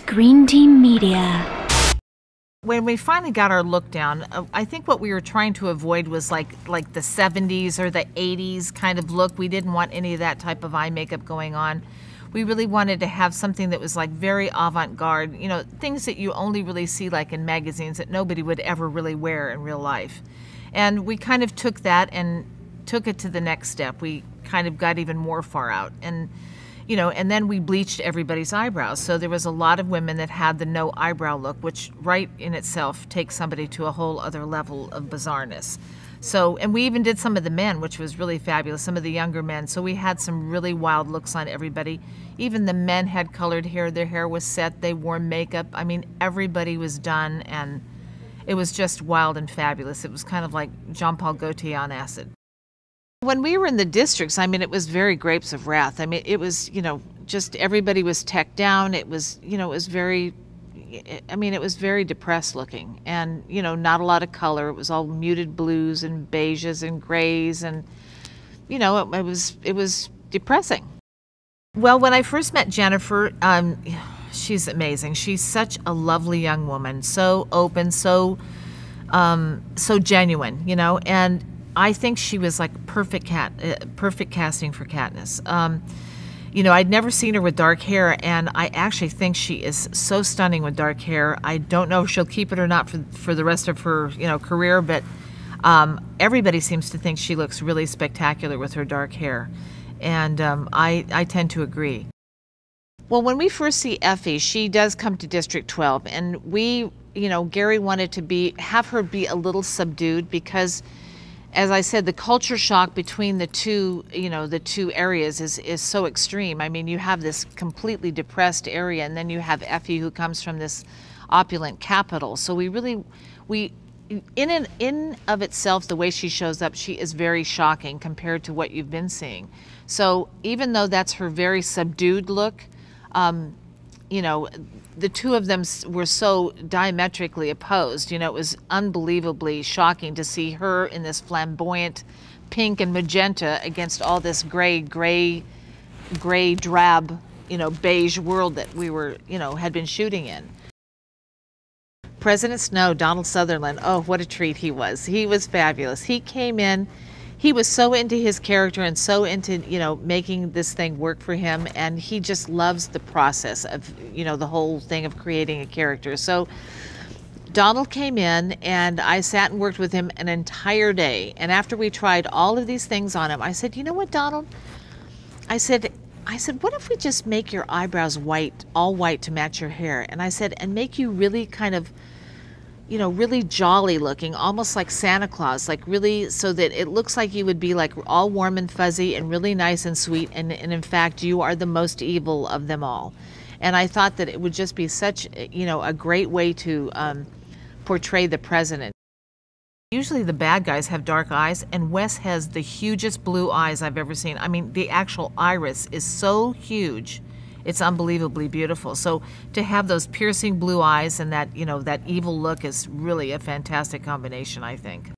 Green Team Media. When we finally got our look down, I think what we were trying to avoid was like the 70s or the 80s kind of look. We didn't want any of that type of eye makeup going on. We really wanted to have something that was like very avant-garde, you know, things that you only really see like in magazines that nobody would ever really wear in real life. And we kind of took that and took it to the next step. We kind of got even more far out. And you know, and then we bleached everybody's eyebrows. So there was a lot of women that had the no eyebrow look, which right in itself takes somebody to a whole other level of bizarreness. So, and we even did some of the men, which was really fabulous, some of the younger men. So we had some really wild looks on everybody. Even the men had colored hair, their hair was set, they wore makeup. I mean, everybody was done, and it was just wild and fabulous. It was kind of like Jean-Paul Gaultier on acid. When we were in the districts, I mean, it was very grapes of wrath. I mean, it was, you know, just everybody was teched down. It was, you know, it was very, I mean, it was very depressed looking, and, you know, not a lot of color. It was all muted blues and beiges and grays, and, you know, it was depressing. Well, when I first met Jennifer, she's amazing. She's such a lovely young woman, so open, so genuine, you know, and I think she was like perfect casting for Katniss. You know, I'd never seen her with dark hair, and I actually think she is so stunning with dark hair. I don't know if she'll keep it or not for the rest of her, you know, career, but everybody seems to think she looks really spectacular with her dark hair, and I tend to agree. Well, when we first see Effie, she does come to District 12, and we, you know, Gary wanted to have her be a little subdued because, as I said, the culture shock between the two, you know, the two areas is so extreme. I mean, you have this completely depressed area, and then you have Effie, who comes from this opulent capital. So in and of itself, the way she shows up, she is very shocking compared to what you've been seeing. So even though that's her very subdued look, you know, the two of them were so diametrically opposed. You know, it was unbelievably shocking to see her in this flamboyant pink and magenta against all this gray, drab, you know, beige world that we were, you know, had been shooting in. President Snow, Donald Sutherland, oh, what a treat he was. He was fabulous. He came in, he was so into his character and so into, you know, making this thing work for him, and he just loves the process of, you know, the whole thing of creating a character. So Donald came in, and I sat and worked with him an entire day, and after we tried all of these things on him, I said, you know what, Donald? I said, what if we just make your eyebrows white, all white to match your hair? And I said, and make you really kind of, you know, really jolly looking, almost like Santa Claus, like really, so that it looks like you would be like all warm and fuzzy and really nice and sweet, and in fact you are the most evil of them all. And I thought that it would just be such, you know, a great way to portray the president. Usually the bad guys have dark eyes, and Wes has the hugest blue eyes I've ever seen. I mean, the actual iris is so huge. It's unbelievably beautiful. So to have those piercing blue eyes and that, you know, that evil look is really a fantastic combination, I think.